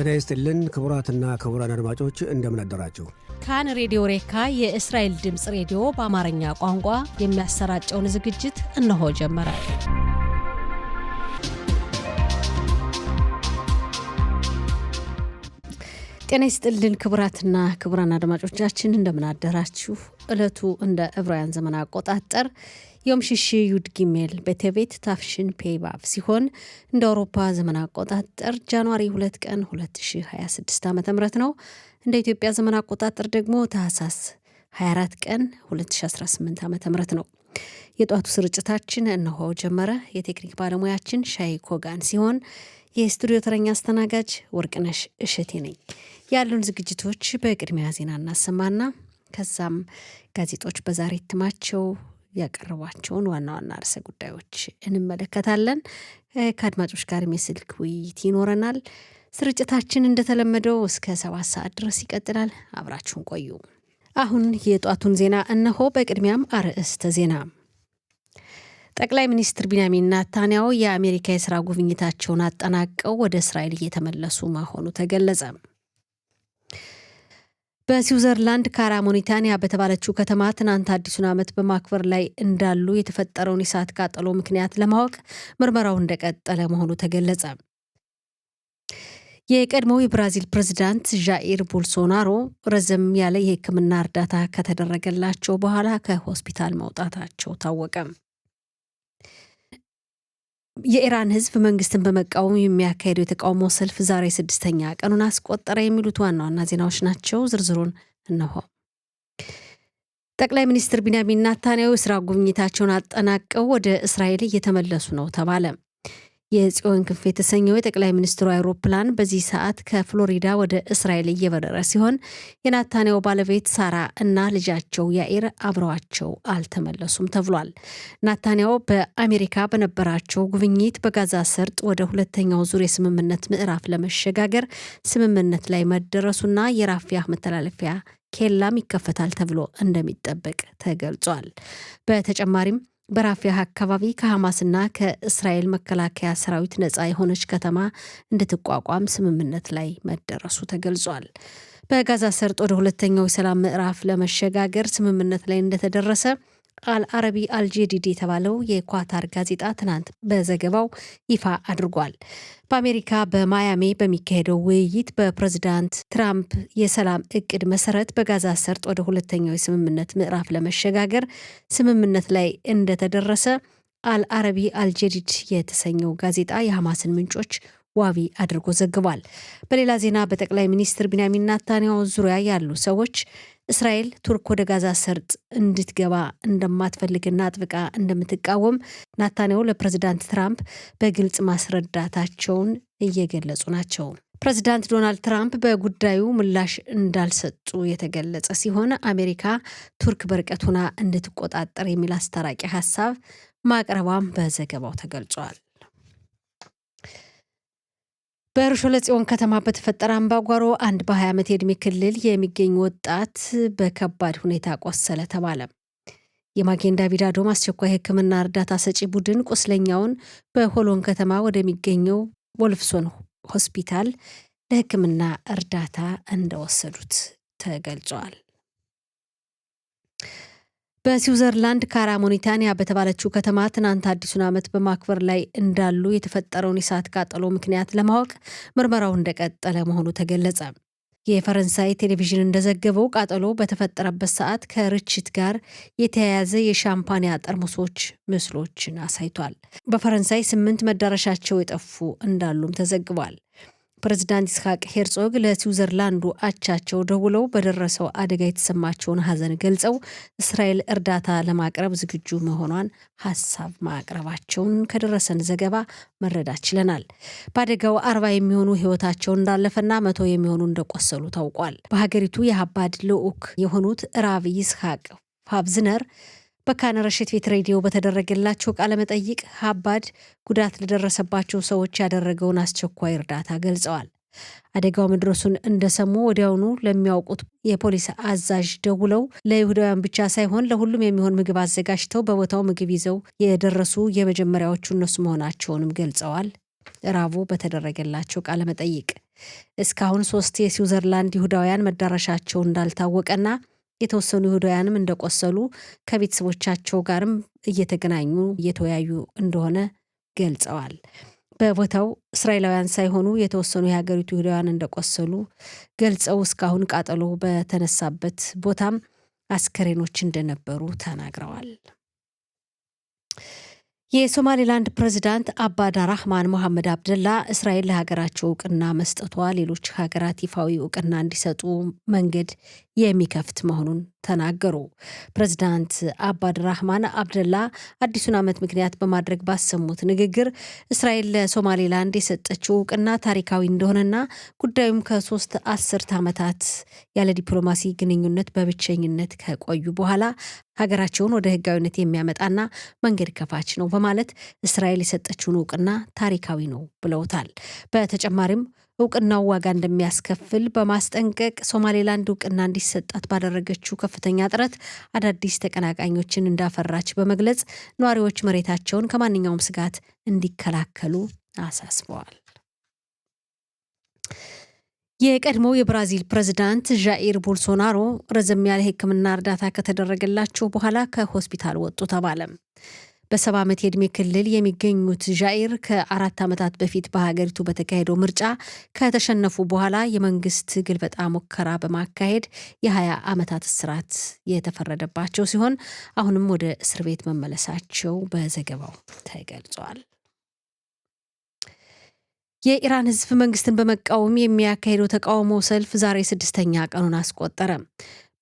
ጤና ይስጥልን ክቡራትና ክቡራን አድማጮች እንደምን አደራችሁ። ካን ሬዲዮ ሬካ የእስራኤል ድምጽ ሬዲዮ በአማርኛ ቋንቋ የሚያሰራጨውን ዝግጅት እነሆ ጀመረ። ጤና ይስጥልን ክቡራትና ክቡራን አድማጮቻችን እንደምን አደራችሁ። ዕለቱ እንደ ዕብራውያን ዘመን አቆጣጠር ዮም ሽሽ ዩድ ጊሜል በቴቤት ታፍሽን ፔባብ ሲሆን እንደ አውሮፓ ዘመን አቆጣጠር ጃንዋሪ 2 ቀን 2026 ዓ.ም ነው። እንደ ኢትዮጵያ ዘመን አቆጣጠር ደግሞ ታህሳስ 24 ቀን 2018 ዓ.ም ነው። የጧቱ ስርጭታችን እነሆ ጀመረ። የቴክኒክ ባለሙያችን ሻይ ኮጋን ሲሆን የስቱዲዮ ተረኛ አስተናጋጅ ወርቅነሽ እሸቴ ነኝ። ያሉን ዝግጅቶች በቅድሚያ ዜና እናሰማና ከዛም ጋዜጦች በዛሬ እትማቸው ያቀረቧቸውን ዋና ዋና ርዕሰ ጉዳዮች እንመለከታለን። ከአድማጮች ጋር የስልክ ውይይት ይኖረናል። ስርጭታችን እንደተለመደው እስከ 7 ሰዓት ድረስ ይቀጥላል። አብራችሁን ቆዩ። አሁን የጧቱን ዜና እነሆ። በቅድሚያም አርዕስተ ዜና። ጠቅላይ ሚኒስትር ቢንያሚን ኔታንያሁ የአሜሪካ የሥራ ጉብኝታቸውን አጠናቀው ወደ እስራኤል እየተመለሱ መሆኑ ተገለጸ። በስዊዘርላንድ ካራ ሞኒታኒያ በተባለችው ከተማ ትናንት አዲሱን ዓመት በማክበር ላይ እንዳሉ የተፈጠረውን የእሳት ቃጠሎ ምክንያት ለማወቅ ምርመራው እንደቀጠለ መሆኑ ተገለጸ። የቀድሞው የብራዚል ፕሬዝዳንት ዣኢር ቦልሶናሮ ረዘም ያለ የሕክምና እርዳታ ከተደረገላቸው በኋላ ከሆስፒታል መውጣታቸው ታወቀ። የኢራን ሕዝብ መንግስትን በመቃወም የሚያካሄደው የተቃውሞ ሰልፍ ዛሬ 6ኛ ቀኑን አስቆጠረ። የሚሉት ዋና ዋና ዜናዎች ናቸው። ዝርዝሩን እነሆ። ጠቅላይ ሚኒስትር ቢንያሚን ኔታንያሁ የሥራ ጉብኝታቸውን አጠናቀው ወደ እስራኤል እየተመለሱ ነው ተባለ። የጽዮን ክንፍ የተሰኘው የጠቅላይ ሚኒስትሩ አውሮፕላን በዚህ ሰዓት ከፍሎሪዳ ወደ እስራኤል እየበረረ ሲሆን የኔታንያሁ ባለቤት ሳራ እና ልጃቸው ያኢር አብረዋቸው አልተመለሱም ተብሏል። ኔታንያሁ በአሜሪካ በነበራቸው ጉብኝት በጋዛ ሰርጥ ወደ ሁለተኛው ዙር የስምምነት ምዕራፍ ለመሸጋገር ስምምነት ላይ መደረሱና የራፊያ መተላለፊያ ኬላም ይከፈታል ተብሎ እንደሚጠበቅ ተገልጿል። በተጨማሪም በራፊያ አካባቢ ከሐማስና ከእስራኤል መከላከያ ሰራዊት ነፃ የሆነች ከተማ እንድትቋቋም ስምምነት ላይ መደረሱ ተገልጿል። በጋዛ ሰርጥ ወደ ሁለተኛው የሰላም ምዕራፍ ለመሸጋገር ስምምነት ላይ እንደተደረሰ አልአረቢ አልጄዲድ የተባለው የኳታር ጋዜጣ ትናንት በዘገባው ይፋ አድርጓል። በአሜሪካ በማያሚ በሚካሄደው ውይይት በፕሬዝዳንት ትራምፕ የሰላም እቅድ መሰረት በጋዛ ሰርጥ ወደ ሁለተኛው የስምምነት ምዕራፍ ለመሸጋገር ስምምነት ላይ እንደተደረሰ አልአረቢ አልጄዲድ የተሰኘው ጋዜጣ የሐማስን ምንጮች ዋቢ አድርጎ ዘግቧል። በሌላ ዜና በጠቅላይ ሚኒስትር ቢንያሚን ኔታንያሁ ዙሪያ ያሉ ሰዎች እስራኤል ቱርክ ወደ ጋዛ ሰርጥ እንድትገባ እንደማትፈልግና አጥብቃ እንደምትቃወም ኔታንያሁ ለፕሬዝዳንት ትራምፕ በግልጽ ማስረዳታቸውን እየገለጹ ናቸው። ፕሬዝዳንት ዶናልድ ትራምፕ በጉዳዩ ምላሽ እንዳልሰጡ የተገለጸ ሲሆን አሜሪካ ቱርክ በርቀት ሆና እንድትቆጣጠር የሚል አስታራቂ ሀሳብ ማቅረቧም በዘገባው ተገልጿል። በርሾለ ጽዮን ከተማ በተፈጠረ አምባጓሮ አንድ በ20 ዓመት የዕድሜ ክልል የሚገኝ ወጣት በከባድ ሁኔታ ቆሰለ ተባለ። የማጌን ዳቪድ አዶም አስቸኳይ ሕክምና እርዳታ ሰጪ ቡድን ቁስለኛውን በሆሎን ከተማ ወደሚገኘው ወልፍሶን ሆስፒታል ለሕክምና እርዳታ እንደወሰዱት ተገልጿል። በስዊዘርላንድ ካራ ሞኒታኒያ በተባለችው ከተማ ትናንት አዲሱን ዓመት በማክበር ላይ እንዳሉ የተፈጠረውን የእሳት ቃጠሎ ምክንያት ለማወቅ ምርመራው እንደቀጠለ መሆኑ ተገለጸ። የፈረንሳይ ቴሌቪዥን እንደዘገበው ቃጠሎ በተፈጠረበት ሰዓት ከርችት ጋር የተያያዘ የሻምፓኒያ ጠርሙሶች ምስሎችን አሳይቷል። በፈረንሳይ 8 መዳረሻቸው የጠፉ እንዳሉም ተዘግቧል። ፕሬዝዳንት ይስሐቅ ሄርጾግ ለስዊዘርላንዱ አቻቸው ደውለው በደረሰው አደጋ የተሰማቸውን ሐዘን ገልጸው እስራኤል እርዳታ ለማቅረብ ዝግጁ መሆኗን ሐሳብ ማቅረባቸውን ከደረሰን ዘገባ መረዳት ችለናል። በአደጋው 40 የሚሆኑ ሕይወታቸው እንዳለፈና 100 የሚሆኑ እንደቆሰሉ ታውቋል። በሀገሪቱ የሀባድ ልዑክ የሆኑት ራቭ ይስሐቅ ፋብዝነር በካን ረሽት ቤት ሬዲዮ በተደረገላቸው ቃለ መጠይቅ ሀባድ ጉዳት ለደረሰባቸው ሰዎች ያደረገውን አስቸኳይ እርዳታ ገልጸዋል። አደጋው መድረሱን እንደሰሙ ወዲያውኑ ለሚያውቁት የፖሊስ አዛዥ ደውለው ለይሁዳውያን ብቻ ሳይሆን ለሁሉም የሚሆን ምግብ አዘጋጅተው በቦታው ምግብ ይዘው የደረሱ የመጀመሪያዎቹ እነሱ መሆናቸውንም ገልጸዋል ራቡ በተደረገላቸው ቃለ መጠይቅ እስካሁን 3 የስዊዘርላንድ ይሁዳውያን መዳረሻቸው እንዳልታወቀና የተወሰኑ ይሁዳውያንም እንደቆሰሉ ከቤተሰቦቻቸው ጋርም እየተገናኙ እየተወያዩ እንደሆነ ገልጸዋል። በቦታው እስራኤላውያን ሳይሆኑ የተወሰኑ የሀገሪቱ ይሁዳውያን እንደቆሰሉ ገልጸው እስካሁን ቃጠሎ በተነሳበት ቦታም አስከሬኖች እንደነበሩ ተናግረዋል። የሶማሌላንድ ፕሬዝዳንት አባዳ ራህማን መሐመድ አብደላ እስራኤል ለሀገራቸው እውቅና መስጠቷ ሌሎች ሀገራት ይፋዊ እውቅና እንዲሰጡ መንገድ የሚከፍት መሆኑን ተናገሩ። ፕሬዝዳንት አባድ ራህማን አብደላ አዲሱን ዓመት ምክንያት በማድረግ ባሰሙት ንግግር እስራኤል ለሶማሌላንድ የሰጠችው እውቅና ታሪካዊ እንደሆነና ጉዳዩም ከ3 አስርት ዓመታት ያለ ዲፕሎማሲ ግንኙነት በብቸኝነት ከቆዩ በኋላ ሀገራቸውን ወደ ህጋዊነት የሚያመጣና መንገድ ከፋች ነው በማለት እስራኤል የሰጠችውን እውቅና ታሪካዊ ነው ብለውታል። በተጨማሪም እውቅናው ዋጋ እንደሚያስከፍል በማስጠንቀቅ ሶማሌላንድ እውቅና እንዲሰጣት ባደረገችው ከፍተኛ ጥረት አዳዲስ ተቀናቃኞችን እንዳፈራች በመግለጽ ነዋሪዎች መሬታቸውን ከማንኛውም ስጋት እንዲከላከሉ አሳስበዋል። የቀድሞው የብራዚል ፕሬዝዳንት ዣኢር ቦልሶናሮ ረዘም ያለ ሕክምና እርዳታ ከተደረገላቸው በኋላ ከሆስፒታል ወጡ ተባለ። በ70 ዓመት የዕድሜ ክልል የሚገኙት ዣኢር ከ4 ዓመታት በፊት በሀገሪቱ በተካሄደው ምርጫ ከተሸነፉ በኋላ የመንግስት ግልበጣ ሙከራ በማካሄድ የ20 ዓመታት እስራት የተፈረደባቸው ሲሆን አሁንም ወደ እስር ቤት መመለሳቸው በዘገባው ተገልጿል። የኢራን ህዝብ መንግስትን በመቃወም የሚያካሄደው ተቃውሞ ሰልፍ ዛሬ 6ኛ ቀኑን አስቆጠረ።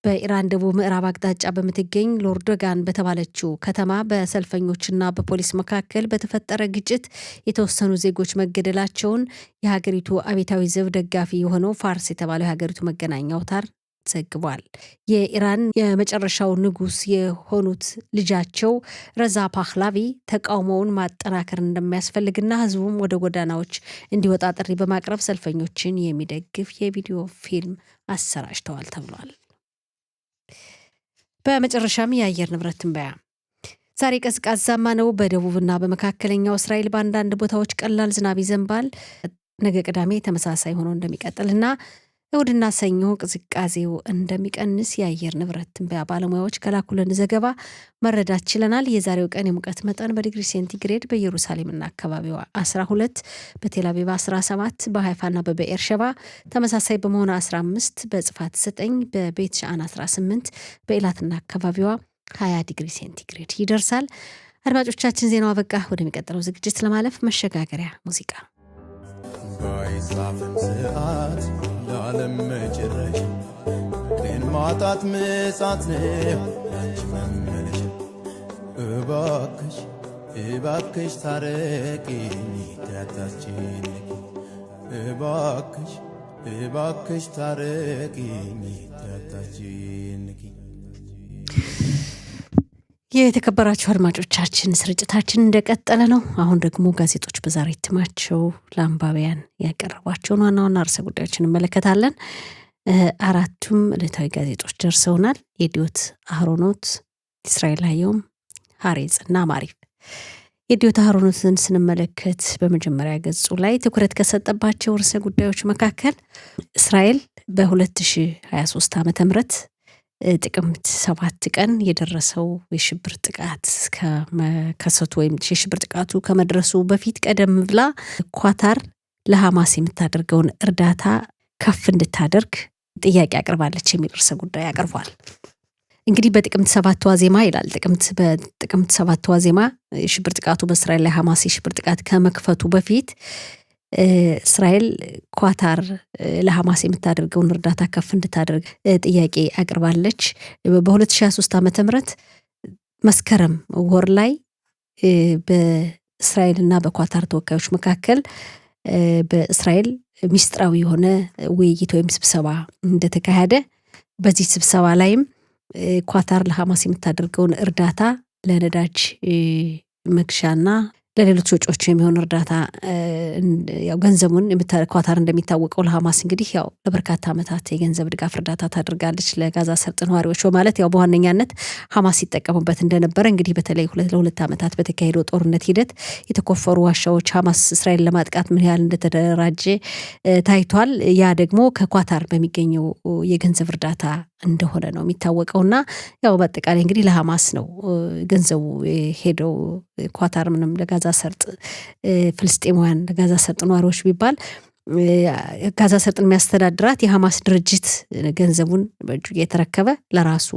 በኢራን ደቡብ ምዕራብ አቅጣጫ በምትገኝ ሎርዶጋን በተባለችው ከተማ በሰልፈኞችና በፖሊስ መካከል በተፈጠረ ግጭት የተወሰኑ ዜጎች መገደላቸውን የሀገሪቱ አብዮታዊ ዘብ ደጋፊ የሆነው ፋርስ የተባለው የሀገሪቱ መገናኛ አውታር ዘግቧል። የኢራን የመጨረሻው ንጉስ የሆኑት ልጃቸው ረዛ ፓህላቪ ተቃውሞውን ማጠናከር እንደሚያስፈልግና ህዝቡም ወደ ጎዳናዎች እንዲወጣ ጥሪ በማቅረብ ሰልፈኞችን የሚደግፍ የቪዲዮ ፊልም አሰራጭተዋል ተብሏል። በመጨረሻም የአየር ንብረት ትንበያ ዛሬ ቀዝቃዛማ ነው። በደቡብና በመካከለኛው እስራኤል በአንዳንድ ቦታዎች ቀላል ዝናብ ይዘንባል። ነገ ቅዳሜ ተመሳሳይ ሆኖ እንደሚቀጥልና እሁድና ሰኞ ቅዝቃዜው እንደሚቀንስ የአየር ንብረት ትንበያ ባለሙያዎች ከላኩልን ዘገባ መረዳት ችለናል። የዛሬው ቀን የሙቀት መጠን በዲግሪ ሴንቲግሬድ በኢየሩሳሌምና አካባቢዋ 12፣ በቴልአቪቭ 17፣ በሃይፋና በቤኤርሸባ ተመሳሳይ በመሆኑ 15፣ በጽፋት 9፣ በቤት ሻአን 18፣ በኢላትና አካባቢዋ 20 ዲግሪ ሴንቲግሬድ ይደርሳል። አድማጮቻችን ዜናው አበቃ። ወደሚቀጥለው ዝግጅት ለማለፍ መሸጋገሪያ ሙዚቃ ባይዛፍም ሰዓት ለዓለም መጨረሻ ግን ማጣት መጻት ነው አንቺ መመለሻ እባክሽ እባክሽ ታረቂኝ ታታችኝ እባክሽ እባክሽ ታረቂኝ ታታችኝ። የተከበራችሁ አድማጮቻችን ስርጭታችን እንደቀጠለ ነው። አሁን ደግሞ ጋዜጦች በዛሬ እትማቸው ለአንባቢያን ያቀረቧቸውን ዋና ዋና ርዕሰ ጉዳዮችን እንመለከታለን። 4ቱም ዕለታዊ ጋዜጦች ደርሰውናል። የዲዮት አህሮኖት፣ እስራኤል ሀየውም፣ ሀሬጽ እና ማሪፍ። የዲዮት አህሮኖትን ስንመለከት በመጀመሪያ ገጹ ላይ ትኩረት ከሰጠባቸው ርዕሰ ጉዳዮች መካከል እስራኤል በ2023 ዓ.ም ጥቅምት 7 ቀን የደረሰው የሽብር ጥቃት ከመከሰቱ ወይም የሽብር ጥቃቱ ከመድረሱ በፊት ቀደም ብላ ኳታር ለሐማስ የምታደርገውን እርዳታ ከፍ እንድታደርግ ጥያቄ አቅርባለች የሚል ርዕሰ ጉዳይ አቅርቧል። እንግዲህ በጥቅምት 7 ዋዜማ ይላል። በጥቅምት 7 ዋዜማ የሽብር ጥቃቱ በእስራኤል ላይ ሐማስ የሽብር ጥቃት ከመክፈቱ በፊት እስራኤል ኳታር ለሐማስ የምታደርገውን እርዳታ ከፍ እንድታደርግ ጥያቄ አቅርባለች። በ2023 ዓ.ም መስከረም ወር ላይ በእስራኤልና በኳታር ተወካዮች መካከል በእስራኤል ሚስጥራዊ የሆነ ውይይት ወይም ስብሰባ እንደተካሄደ፣ በዚህ ስብሰባ ላይም ኳታር ለሐማስ የምታደርገውን እርዳታ ለነዳጅ መግዣና ለሌሎች ወጪዎች የሚሆን እርዳታ ያው ገንዘቡን ኳታር እንደሚታወቀው ለሐማስ እንግዲህ ያው ለበርካታ ዓመታት የገንዘብ ድጋፍ እርዳታ ታደርጋለች ለጋዛ ሰርጥ ነዋሪዎች በማለት ያው በዋነኛነት ሐማስ ሲጠቀሙበት እንደነበረ እንግዲህ በተለይ ለሁለት ዓመታት በተካሄደው ጦርነት ሂደት የተቆፈሩ ዋሻዎች ሐማስ እስራኤል ለማጥቃት ምን ያህል እንደተደራጀ ታይቷል። ያ ደግሞ ከኳታር በሚገኘው የገንዘብ እርዳታ እንደሆነ ነው የሚታወቀውና ያው በአጠቃላይ እንግዲህ ለሐማስ ነው ገንዘቡ ሄደው ኳታር ምንም ለጋዛ ሰርጥ ፍልስጤማውያን ለጋዛ ሰርጥ ነዋሪዎች ቢባል ጋዛ ሰርጥን የሚያስተዳድራት የሐማስ ድርጅት ገንዘቡን በእጁ የተረከበ ለራሱ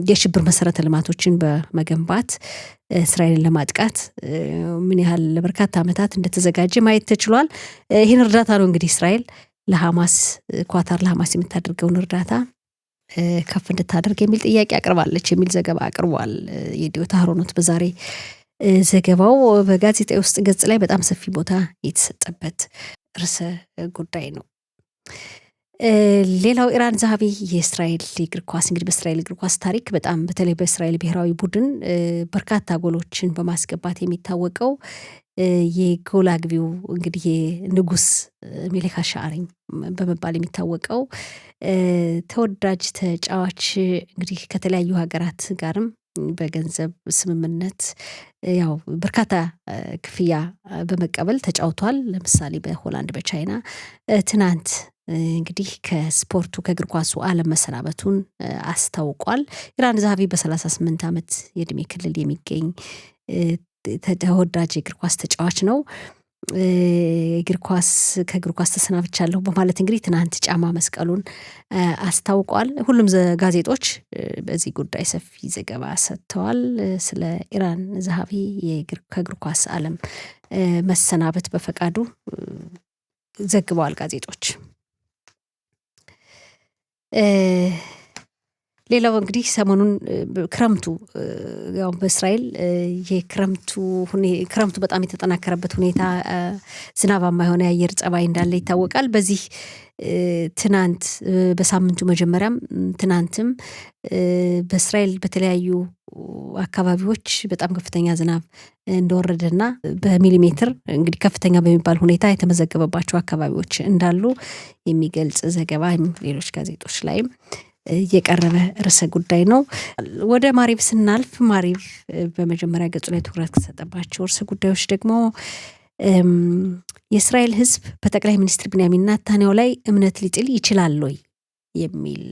የሽብር መሰረተ ልማቶችን በመገንባት እስራኤልን ለማጥቃት ምን ያህል ለበርካታ ዓመታት እንደተዘጋጀ ማየት ተችሏል። ይህን እርዳታ ነው እንግዲህ እስራኤል ለሐማስ ኳታር ለሐማስ የምታደርገውን እርዳታ ከፍ እንድታደርግ የሚል ጥያቄ አቅርባለች የሚል ዘገባ አቅርቧል የዲዮታ አህሮኖት በዛሬ ዘገባው። በጋዜጣዊ ውስጥ ገጽ ላይ በጣም ሰፊ ቦታ የተሰጠበት ርዕሰ ጉዳይ ነው። ሌላው ኢራን ዛሃቢ የእስራኤል እግር ኳስ እንግዲህ በእስራኤል እግር ኳስ ታሪክ በጣም በተለይ በእስራኤል ብሔራዊ ቡድን በርካታ ጎሎችን በማስገባት የሚታወቀው የጎል አግቢው እንግዲህ ንጉስ ሚሌክ ሻዕሪ በመባል የሚታወቀው ተወዳጅ ተጫዋች እንግዲህ ከተለያዩ ሀገራት ጋርም በገንዘብ ስምምነት ያው በርካታ ክፍያ በመቀበል ተጫውቷል። ለምሳሌ በሆላንድ በቻይና ትናንት እንግዲህ ከስፖርቱ ከእግር ኳሱ ዓለም መሰናበቱን አስታውቋል። ኢራን ዛሃቢ በ38 ዓመት የእድሜ ክልል የሚገኝ ተወዳጅ የእግር ኳስ ተጫዋች ነው። ከእግር ኳስ ተሰናብቻለሁ በማለት እንግዲህ ትናንት ጫማ መስቀሉን አስታውቋል። ሁሉም ጋዜጦች በዚህ ጉዳይ ሰፊ ዘገባ ሰጥተዋል። ስለ ኢራን ዛሃቢ ከእግር ኳስ ዓለም መሰናበት በፈቃዱ ዘግበዋል ጋዜጦች። ሌላው እንግዲህ ሰሞኑን ክረምቱ ያው በእስራኤል ክረምቱ በጣም የተጠናከረበት ሁኔታ ዝናባማ የሆነ የአየር ጸባይ እንዳለ ይታወቃል። በዚህ ትናንት በሳምንቱ መጀመሪያም ትናንትም በእስራኤል በተለያዩ አካባቢዎች በጣም ከፍተኛ ዝናብ እንደወረደና በሚሊሜትር እንግዲህ ከፍተኛ በሚባል ሁኔታ የተመዘገበባቸው አካባቢዎች እንዳሉ የሚገልጽ ዘገባ ሌሎች ጋዜጦች ላይም የቀረበ ርዕሰ ጉዳይ ነው። ወደ ማሪቭ ስናልፍ ማሪቭ በመጀመሪያ ገጹ ላይ ትኩረት ከሰጠባቸው ርዕሰ ጉዳዮች ደግሞ የእስራኤል ሕዝብ በጠቅላይ ሚኒስትር ቢንያሚን ኔታንያሁ ላይ እምነት ሊጥል ይችላል ወይ የሚል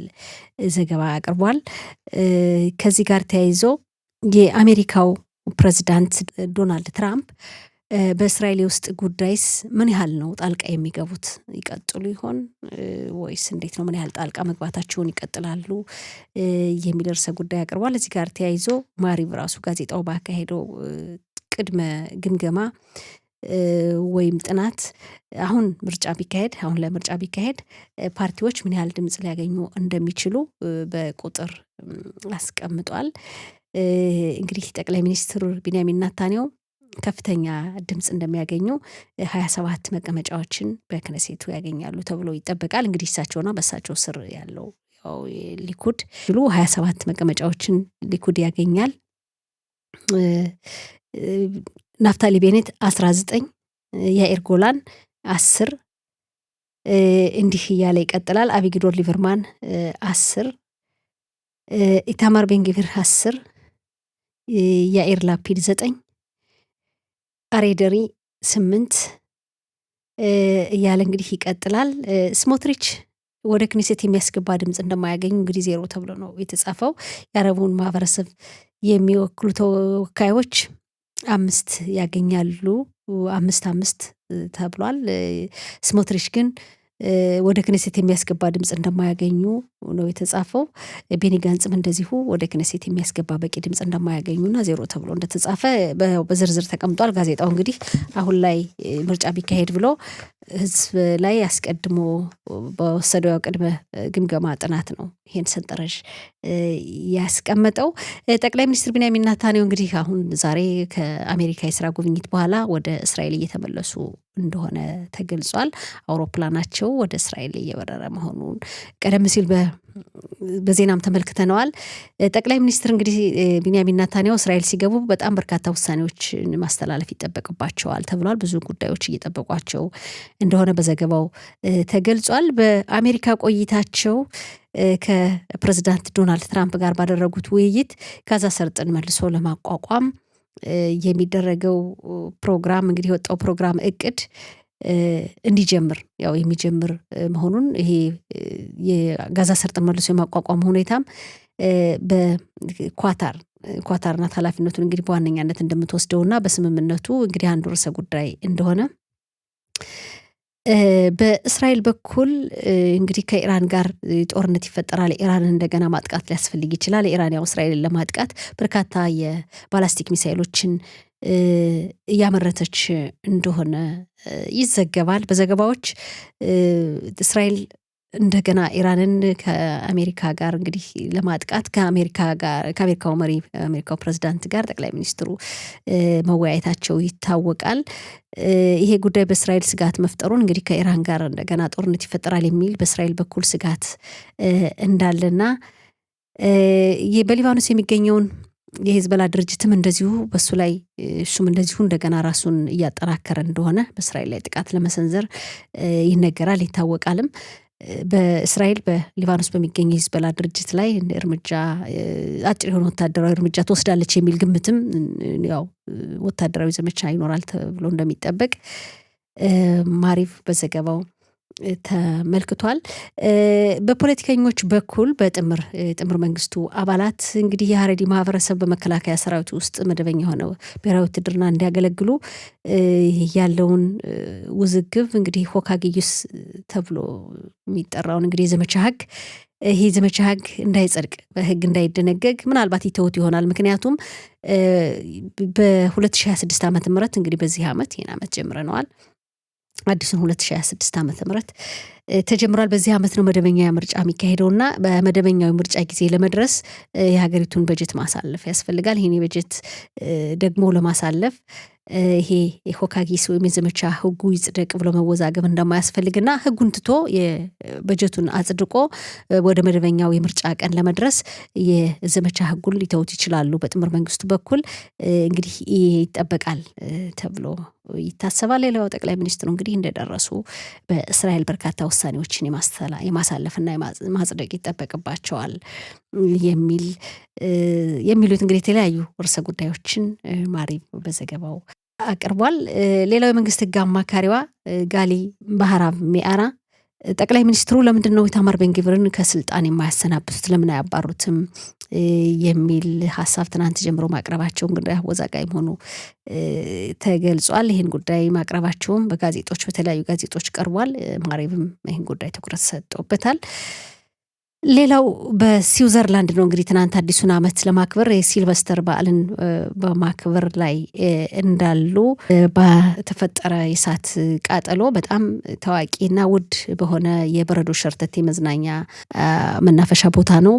ዘገባ አቅርቧል። ከዚህ ጋር ተያይዞ የአሜሪካው ፕሬዝዳንት ዶናልድ ትራምፕ በእስራኤል የውስጥ ጉዳይስ ምን ያህል ነው ጣልቃ የሚገቡት? ይቀጥሉ ይሆን ወይስ እንዴት ነው? ምን ያህል ጣልቃ መግባታቸውን ይቀጥላሉ የሚል ርዕሰ ጉዳይ አቅርቧል። እዚህ ጋር ተያይዞ ማሪቭ ራሱ ጋዜጣው ባካሄደው ቅድመ ግምገማ ወይም ጥናት አሁን ለምርጫ ቢካሄድ ፓርቲዎች ምን ያህል ድምጽ ሊያገኙ እንደሚችሉ በቁጥር አስቀምጧል። እንግዲህ ጠቅላይ ሚኒስትር ቢንያሚን ኔታንያሁ ከፍተኛ ድምጽ እንደሚያገኙ 27 መቀመጫዎችን በክነሴቱ ያገኛሉ ተብሎ ይጠበቃል። እንግዲህ እሳቸውና በእሳቸው ስር ያለው ሊኩድ 27 መቀመጫዎችን ሊኩድ ያገኛል። ናፍታሊ ቤኔት 19፣ ያኢር ጎላን 10 እንዲህ እያለ ይቀጥላል። አቢግዶር ሊበርማን 10፣ ኢታማር ቤንግቪር 10፣ ያኢር ላፒድ 9፣ አሬደሪ 8 እያለ እንግዲህ ይቀጥላል። ስሞትሪች ወደ ክኔሴት የሚያስገባ ድምጽ እንደማያገኙ እንግዲህ 0 ተብሎ ነው የተጻፈው። የአረቡን ማህበረሰብ የሚወክሉ ተወካዮች 5 ያገኛሉ፣ 5 ተብሏል። ስሞትሪች ግን ወደ ክኔሴት የሚያስገባ ድምጽ እንደማያገኙ ነው የተጻፈው። ቤኒ ጋንጽም እንደዚሁ ወደ ክኔሴት የሚያስገባ በቂ ድምጽ እንደማያገኙና 0 ተብሎ እንደተጻፈ በዝርዝር ተቀምጧል። ጋዜጣው እንግዲህ አሁን ላይ ምርጫ ቢካሄድ ብሎ ህዝብ ላይ አስቀድሞ በወሰደው ቅድመ ግምገማ ጥናት ነው ይሄን ሰንጠረዥ ያስቀመጠው። ጠቅላይ ሚኒስትር ቢንያሚን ኔታንያሁ እንግዲህ አሁን ዛሬ ከአሜሪካ የስራ ጉብኝት በኋላ ወደ እስራኤል እየተመለሱ እንደሆነ ተገልጿል። አውሮፕላናቸው ወደ እስራኤል እየበረረ መሆኑን ቀደም ሲል በዜናም ተመልክተነዋል። ጠቅላይ ሚኒስትር እንግዲህ ቢንያሚን ኔታንያሁ እስራኤል ሲገቡ በጣም በርካታ ውሳኔዎችን ማስተላለፍ ይጠበቅባቸዋል ተብሏል። ብዙ ጉዳዮች እየጠበቋቸው እንደሆነ በዘገባው ተገልጿል። በአሜሪካ ቆይታቸው ከፕሬዝዳንት ዶናልድ ትራምፕ ጋር ባደረጉት ውይይት ጋዛ ሰርጥን መልሶ ለማቋቋም የሚደረገው ፕሮግራም እንግዲህ የወጣው ፕሮግራም እቅድ እንዲጀምር ያው የሚጀምር መሆኑን ይሄ የጋዛ ሰርጥን መልሶ የማቋቋም ሁኔታም ኳታር ናት ኃላፊነቱን እንግዲህ በዋነኛነት እንደምትወስደውና በስምምነቱ እንግዲህ አንዱ ርዕሰ ጉዳይ እንደሆነ በእስራኤል በኩል እንግዲህ ከኢራን ጋር ጦርነት ይፈጠራል። ኢራን እንደገና ማጥቃት ሊያስፈልግ ይችላል። ኢራን ያው እስራኤልን ለማጥቃት በርካታ የባላስቲክ ሚሳኤሎችን እያመረተች እንደሆነ ይዘገባል። በዘገባዎች እስራኤል እንደገና ኢራንን ከአሜሪካ ጋር እንግዲህ ለማጥቃት ከአሜሪካው መሪ አሜሪካው ፕሬዝዳንት ጋር ጠቅላይ ሚኒስትሩ መወያየታቸው ይታወቃል። ይሄ ጉዳይ በእስራኤል ስጋት መፍጠሩን እንግዲህ ከኢራን ጋር እንደገና ጦርነት ይፈጠራል የሚል በእስራኤል በኩል ስጋት እንዳለና በሊባኖስ የሚገኘውን የሂዝቦላ ድርጅትም እንደዚሁ በሱ ላይ እሱም እንደዚሁ እንደገና ራሱን እያጠናከረ እንደሆነ በእስራኤል ላይ ጥቃት ለመሰንዘር ይነገራል ይታወቃልም። በእስራኤል በሊባኖስ በሚገኝ የሂዝቦላ ድርጅት ላይ እርምጃ አጭር የሆነ ወታደራዊ እርምጃ ትወስዳለች የሚል ግምትም ያው ወታደራዊ ዘመቻ ይኖራል ተብሎ እንደሚጠበቅ ማሪቭ በዘገባው ተመልክቷል። በፖለቲከኞች በኩል ጥምር መንግስቱ አባላት እንግዲህ የሀረሪ ማህበረሰብ በመከላከያ ሰራዊት ውስጥ መደበኛ የሆነው ብሔራዊ ውትድርና እንዲያገለግሉ ያለውን ውዝግብ እንግዲህ ሆካጊዩስ ተብሎ የሚጠራውን እንግዲህ የዘመቻ ህግ ይሄ ዘመቻ ህግ እንዳይጸድቅ በህግ እንዳይደነገግ ምናልባት ይተውት ይሆናል። ምክንያቱም በ2026 ዓመተ ምህረት እንግዲህ በዚህ ዓመት ይህን ዓመት ጀምረነዋል። አዲሱን 2026 ዓመተ ምህረት ተጀምሯል። በዚህ ዓመት ነው መደበኛ ምርጫ የሚካሄደውና በመደበኛው ምርጫ ጊዜ ለመድረስ የሀገሪቱን በጀት ማሳለፍ ያስፈልጋል። ይሄን በጀት ደግሞ ለማሳለፍ ይሄ የሆካጊስ ወይም የዘመቻ ህጉ ይጽደቅ ብሎ መወዛገብ እንደማያስፈልግና ህጉን ትቶ የበጀቱን አጽድቆ ወደ መደበኛው የምርጫ ቀን ለመድረስ የዘመቻ ህጉን ሊተውት ይችላሉ። በጥምር መንግስቱ በኩል እንግዲህ ይጠበቃል ተብሎ ይታሰባል። ሌላው ጠቅላይ ሚኒስትሩ እንግዲህ እንደደረሱ በእስራኤል በርካታ ውሳኔዎችን የማሳለፍና ማጽደቅ ይጠበቅባቸዋል የሚሉት እንግዲህ የተለያዩ ርዕሰ ጉዳዮችን ማሪቭ በዘገባው አቅርቧል። ሌላው የመንግስት ህግ አማካሪዋ ጋሊ ባህራብ ሚያራ ጠቅላይ ሚኒስትሩ ለምንድን ነው ኢታማር ቤን-ግቪርን ከስልጣን የማያሰናብቱት ለምን አያባሩትም የሚል ሀሳብ ትናንት ጀምሮ ማቅረባቸው እንግዲህ አወዛጋቢ መሆኑ ተገልጿል። ይህን ጉዳይ ማቅረባቸውም በተለያዩ ጋዜጦች ቀርቧል። ማሪቭም ይህን ጉዳይ ትኩረት ሰጥቶበታል። ሌላው በስዊዘርላንድ ነው እንግዲህ ትናንት አዲሱን ዓመት ለማክበር የሲልቨስተር በዓልን በማክበር ላይ እንዳሉ በተፈጠረ የእሳት ቃጠሎ በጣም ታዋቂና ውድ በሆነ የበረዶ ሸርተቴ መዝናኛ መናፈሻ ቦታ ነው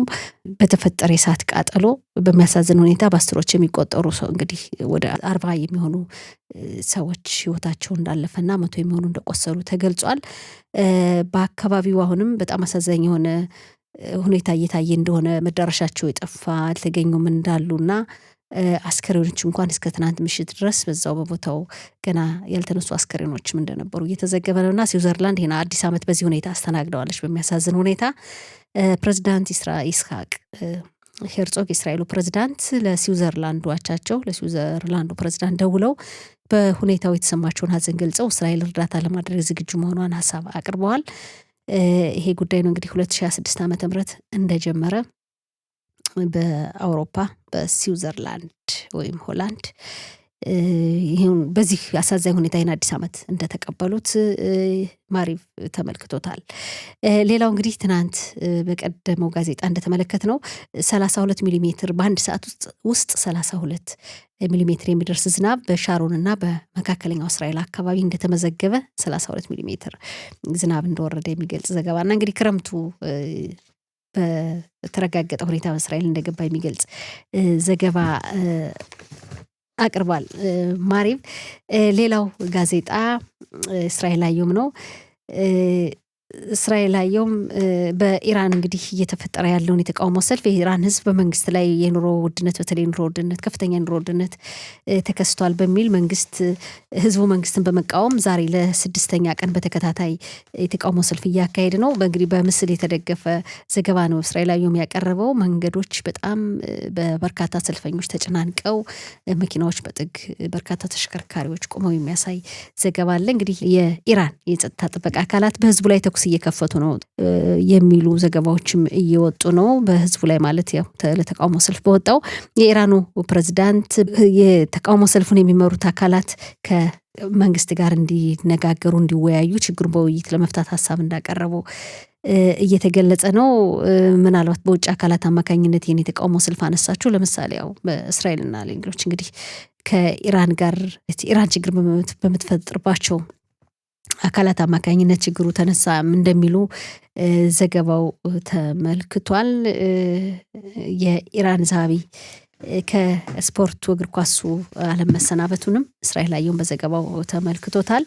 በተፈጠረ የእሳት ቃጠሎ በሚያሳዝን ሁኔታ በአስሮች የሚቆጠሩ ሰው እንግዲህ ወደ 40 የሚሆኑ ሰዎች ህይወታቸው እንዳለፈና 100 የሚሆኑ እንደቆሰሉ ተገልጿል። በአካባቢው አሁንም በጣም አሳዛኝ የሆነ ሁኔታ እየታየ እንደሆነ መዳረሻቸው የጠፋ አልተገኙም እንዳሉና አስከሬኖች እንኳን እስከ ትናንት ምሽት ድረስ በዛው በቦታው ገና ያልተነሱ አስከሬኖችም እንደነበሩ እየተዘገበ ነውና ስዊዘርላንድ ይሄን አዲስ ዓመት በዚህ ሁኔታ አስተናግደዋለች። በሚያሳዝን ሁኔታ ፕሬዝዳንት ይስሐቅ ሄርጾግ የእስራኤሉ ፕሬዝዳንት ለስዊዘርላንዱ አቻቸው ለስዊዘርላንዱ ፕሬዝዳንት ደውለው በሁኔታው የተሰማቸውን ሀዘን ገልጸው እስራኤል እርዳታ ለማድረግ ዝግጁ መሆኗን ሀሳብ አቅርበዋል። ይሄ ጉዳይ ነው እንግዲህ 2026 ዓመተ ምህረት እንደጀመረ በአውሮፓ በስዊዘርላንድ ወይም ሆላንድ ይሄን በዚህ አሳዛኝ ሁኔታ ይህን አዲስ ዓመት እንደተቀበሉት ማሪቭ ተመልክቶታል። ሌላው እንግዲህ ትናንት በቀደመው ጋዜጣ እንደተመለከትነው 32 ሚሊ ሜትር በአንድ ሰዓት ውስጥ 32 ሚሊ ሜትር የሚደርስ ዝናብ በሻሮንና በመካከለኛው እስራኤል አካባቢ እንደተመዘገበ 32 ሚሊ ሜትር ዝናብ እንደወረደ የሚገልጽ ዘገባና እንግዲህ ክረምቱ በተረጋገጠ ሁኔታ በእስራኤል እንደገባ የሚገልጽ ዘገባ አቅርቧል ማሪቭ። ሌላው ጋዜጣ እስራኤል አየም ነው። እስራኤላዊውም በኢራን እንግዲህ እየተፈጠረ ያለውን የተቃውሞ ሰልፍ የኢራን ህዝብ በመንግስት ላይ የኑሮ ውድነት በተለይ ኑሮ ውድነት ከፍተኛ ኑሮ ውድነት ተከስቷል በሚል ህዝቡ መንግስትን በመቃወም ዛሬ ለስድስተኛ ቀን በተከታታይ የተቃውሞ ሰልፍ እያካሄደ ነው። በእንግዲህ በምስል የተደገፈ ዘገባ ነው እስራኤላዊውም ያቀረበው። መንገዶች በጣም በበርካታ ሰልፈኞች ተጨናንቀው መኪናዎች በጥግ በርካታ ተሽከርካሪዎች ቆመው የሚያሳይ ዘገባ አለ። እንግዲህ የኢራን የጸጥታ ጥበቃ አካላት በህዝቡ ላይ ተኩስ እየከፈቱ ነው የሚሉ ዘገባዎችም እየወጡ ነው። በህዝቡ ላይ ማለት ያው ለተቃውሞ ሰልፍ በወጣው የኢራኑ ፕሬዝዳንት የተቃውሞ ሰልፉን የሚመሩት አካላት ከመንግስት ጋር እንዲነጋገሩ እንዲወያዩ ችግሩን በውይይት ለመፍታት ሀሳብ እንዳቀረቡ እየተገለጸ ነው። ምናልባት በውጭ አካላት አማካኝነት ይህን የተቃውሞ ሰልፍ አነሳችሁ ለምሳሌ ያው በእስራኤልና ሌሎች እንግዲህ ከኢራን ጋር ኢራን ችግር በምትፈጥርባቸው አካላት አማካኝነት ችግሩ ተነሳ እንደሚሉ ዘገባው ተመልክቷል። የኢራን ዛቢ ከስፖርቱ እግር ኳሱ ዓለም መሰናበቱንም እስራኤላዊውን በዘገባው ተመልክቶታል።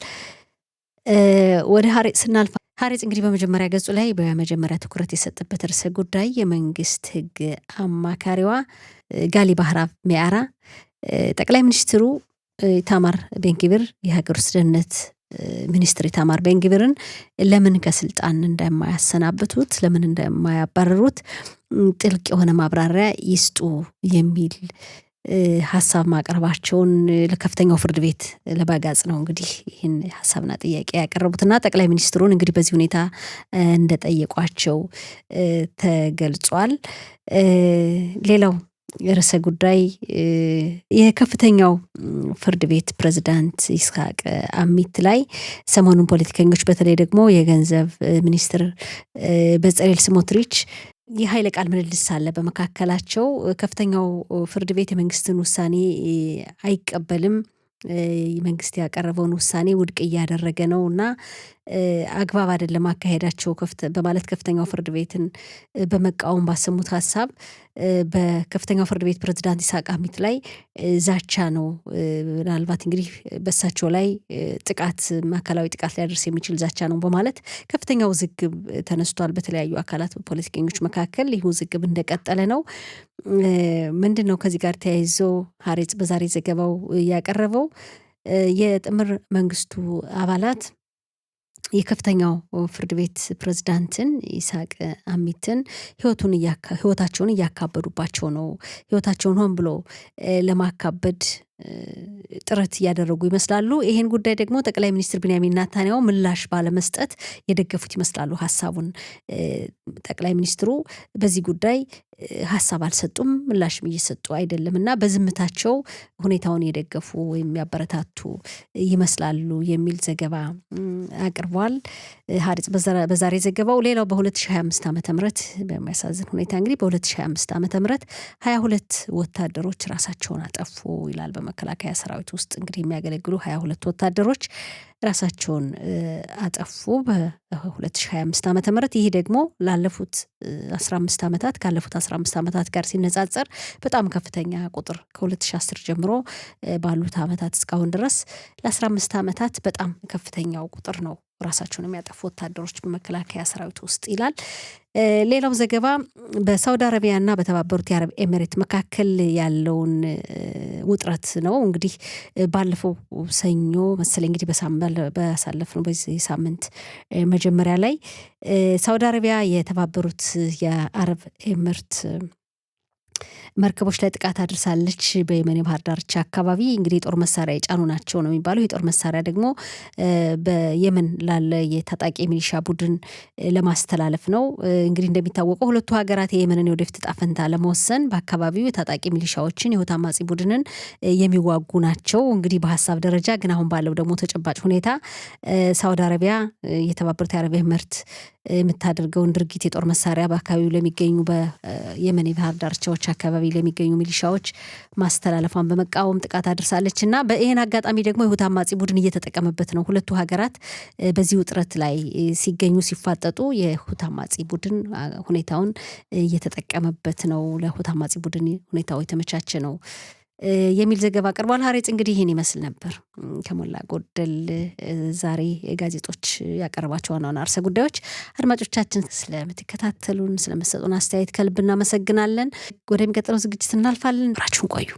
ወደ ሀሬጽ ስናልፍ ሀሬጽ እንግዲህ በመጀመሪያ ገጹ ላይ በመጀመሪያ ትኩረት የሰጠበት ርዕሰ ጉዳይ የመንግስት ህግ አማካሪዋ ጋሊ ባህራብ ሚያራ ጠቅላይ ሚኒስትሩ ኢታማር ቤንግቪር የሀገር ውስጥ ደህንነት ሚኒስትር ኢታማር ቤንግቪርን ለምን ከስልጣን እንደማያሰናብቱት ለምን እንደማያባረሩት ጥልቅ የሆነ ማብራሪያ ይስጡ የሚል ሀሳብ ማቅረባቸውን ለከፍተኛው ፍርድ ቤት ለባጋጽ ነው እንግዲህ ይህን ሀሳብና ጥያቄ ያቀረቡትና ጠቅላይ ሚኒስትሩን እንግዲህ በዚህ ሁኔታ እንደጠየቋቸው ተገልጿል። ሌላው ርዕሰ ጉዳይ የከፍተኛው ፍርድ ቤት ፕሬዝዳንት ይስሐቅ አሚት ላይ ሰሞኑን ፖለቲከኞች በተለይ ደግሞ የገንዘብ ሚኒስትር በጸሌል ስሞትሪች የኃይለ ቃል ምልልስ አለ በመካከላቸው። ከፍተኛው ፍርድ ቤት የመንግስትን ውሳኔ አይቀበልም፣ መንግስት ያቀረበውን ውሳኔ ውድቅ እያደረገ ነው እና አግባብ አይደለም አካሄዳቸው በማለት ከፍተኛው ፍርድ ቤትን በመቃወም ባሰሙት ሀሳብ በከፍተኛው ፍርድ ቤት ፕሬዝዳንት ይስሐቅ አሚት ላይ ዛቻ ነው። ምናልባት እንግዲህ በሳቸው ላይ ጥቃት አካላዊ ጥቃት ሊያደርስ የሚችል ዛቻ ነው በማለት ከፍተኛው ውዝግብ ተነስቷል በተለያዩ አካላት ፖለቲከኞች መካከል። ይህ ውዝግብ እንደቀጠለ ነው። ምንድን ነው ከዚህ ጋር ተያይዞ ሀሬጽ በዛሬ ዘገባው ያቀረበው የጥምር መንግስቱ አባላት የከፍተኛው ፍርድ ቤት ፕሬዝዳንትን ይስሐቅ አሚትን ህይወታቸውን እያካበዱባቸው ነው። ህይወታቸውን ሆን ብሎ ለማካበድ ጥረት እያደረጉ ይመስላሉ። ይሄን ጉዳይ ደግሞ ጠቅላይ ሚኒስትር ቢንያሚን ኔታንያሁ ምላሽ ባለመስጠት የደገፉት ይመስላሉ ሀሳቡን። ጠቅላይ ሚኒስትሩ በዚህ ጉዳይ ሀሳብ አልሰጡም፣ ምላሽም እየሰጡ አይደለም እና በዝምታቸው ሁኔታውን የደገፉ ወይም ያበረታቱ ይመስላሉ የሚል ዘገባ አቅርቧል ሀሬጽ በዛሬ ዘገባው። ሌላው በ2025 ዓ.ም በሚያሳዝን ሁኔታ እንግዲህ በ2025 ዓ.ም 22 ወታደሮች ራሳቸውን አጠፉ ይላል። በመከላከያ ሰራዊት ውስጥ እንግዲህ የሚያገለግሉ 22 ወታደሮች ራሳቸውን አጠፉ በ2025 ዓ.ም። ይህ ደግሞ ላለፉት 15 ዓመታት ካለፉት 15 ዓመታት ጋር ሲነጻጸር በጣም ከፍተኛ ቁጥር ከ2010 ጀምሮ ባሉት ዓመታት እስካሁን ድረስ ለ15 ዓመታት በጣም ከፍተኛው ቁጥር ነው ራሳቸውን የሚያጠፉ ወታደሮች በመከላከያ ሰራዊት ውስጥ ይላል። ሌላው ዘገባ በሳውዲ አረቢያና በተባበሩት የአረብ ኤሚሬት መካከል ያለውን ውጥረት ነው። እንግዲህ ባለፈው ሰኞ መሰለኝ እንግዲህ ባሳለፍነው በዚህ ሳምንት መጀመሪያ ላይ ሳውዲ አረቢያ የተባበሩት የአረብ ኤሚሬት መርከቦች ላይ ጥቃት አድርሳለች በየመን የባህር ዳርቻ አካባቢ። እንግዲህ የጦር መሳሪያ የጫኑ ናቸው ነው የሚባለው። የጦር መሳሪያ ደግሞ በየመን ላለ የታጣቂ ሚሊሻ ቡድን ለማስተላለፍ ነው። እንግዲህ እንደሚታወቀው ሁለቱ ሀገራት የየመንን የወደፊት ዕጣ ፈንታ ለመወሰን በአካባቢው የታጣቂ ሚሊሻዎችን የሁቲ አማጺ ቡድንን የሚዋጉ ናቸው። እንግዲህ በሀሳብ ደረጃ ግን አሁን ባለው ደግሞ ተጨባጭ ሁኔታ ሳውዲ አረቢያ የተባበሩት የአረብ ኤሚሬት የምታደርገውን ድርጊት የጦር መሳሪያ በአካባቢው ለሚገኙ በየመን የባህር ዳርቻዎች አካባቢ ለሚገኙ ሚሊሻዎች ማስተላለፏን በመቃወም ጥቃት አድርሳለች እና በይህን አጋጣሚ ደግሞ የሁቲ አማጺ ቡድን እየተጠቀመበት ነው። ሁለቱ ሀገራት በዚህ ውጥረት ላይ ሲገኙ ሲፋጠጡ የሁቲ አማጺ ቡድን ሁኔታውን እየተጠቀመበት ነው። ለሁቲ አማጺ ቡድን ሁኔታው የተመቻቸ ነው የሚል ዘገባ ቀርቧል። ሀሬጽ እንግዲህ ይህን ይመስል ነበር ከሞላ ጎደል ዛሬ ጋዜጦች ያቀረባቸው ዋና ዋና ርዕሰ ጉዳዮች። አድማጮቻችን ስለምትከታተሉን ስለምትሰጡን አስተያየት ከልብ እናመሰግናለን። ወደሚቀጥለው ዝግጅት እናልፋለን። አብራችሁን ቆዩ።